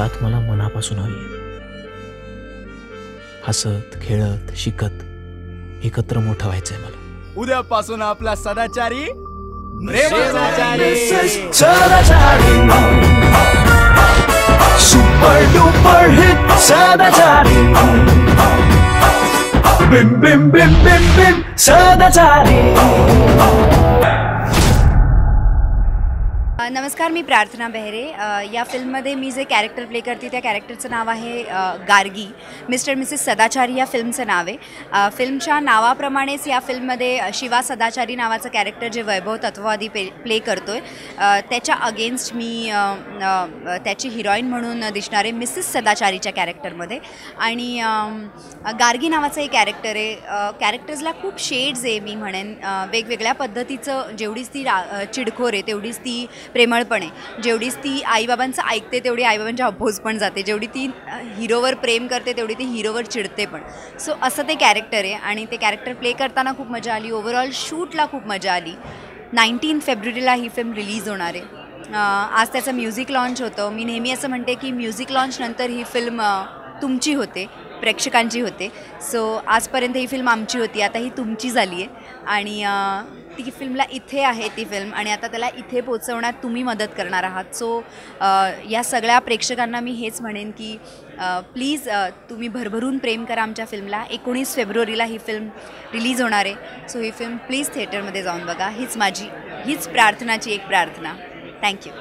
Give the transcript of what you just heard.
साथ मला मनापासून हवी आहे. हसत खेळत शिकत एकत्र मोठं व्हायचंय मला. उद्यापासून आपला सदाचारी प्रेमाचारी. सुपर डुपर हिट सदाचारी. बिम बिम बिम बिम बिम सदाचारी. नमस्कार, मी प्रार्थना बेहरे. या फिल्ममध्ये मी जे कॅरेक्टर प्ले करते त्या कॅरेक्टरचं नाव आहे गार्गी. मिस्टर मिसेस सदाचारी या फिल्मचं नाव आहे. फिल्मच्या नावाप्रमाणेच या फिल्ममध्ये शिवा सदाचारी नावाचं कॅरेक्टर जे वैभव तत्ववादी प्ले करतो आहे त्याच्या अगेन्स्ट मी त्याची हिरोईन म्हणून दिसणारे मिसेस सदाचारीच्या कॅरेक्टरमध्ये. आणि गार्गी नावाचं एक कॅरेक्टर आहे. कॅरेक्टर्सला खूप शेड्स आहे मी म्हणेन. वेगवेगळ्या पद्धतीचं, जेवढीच ती चिडखोर आहे तेवढीच ती प्रेमळपणे, जेवढीच ती आईबाबांचं ऐकते तेवढी आईबाबांच्या अपोज पण जाते, जेवढी ती हिरोवर प्रेम करते तेवढी ती हिरोवर चिडते पण. सो असं ते कॅरेक्टर आहे आणि ते कॅरेक्टर प्ले करताना खूप मजा आली. ओव्हरऑल शूटला खूप मजा आली. 19 फेब्रुवारीला ही फिल्म रिलीज होणार आहे. आज त्याचं म्युझिक लॉन्च होतं. मी नेहमी असं म्हणते की म्युझिक लॉन्च नंतर ही फिल्म तुमची होते, प्रेक्षकांची होते. सो आजपर्यंत ही फिल्म आमची होती, आता ही तुमची झाली आहे. आणि ती फिल्मला इथे आहे ती फिल्म, आणि आता त्याला इथे पोचवण्यात तुम्ही मदत करणार आहात. सो या सगळ्या प्रेक्षकांना मी हेच म्हणेन की प्लीज तुम्ही भरभरून प्रेम करा आमच्या फिल्मला. 19 फेब्रुवारीला ही फिल्म रिलीज होणार आहे. सो ही फिल्म प्लीज थिएटरमध्ये जाऊन बघा. हीच प्रार्थनाची एक प्रार्थना. थँक्यू.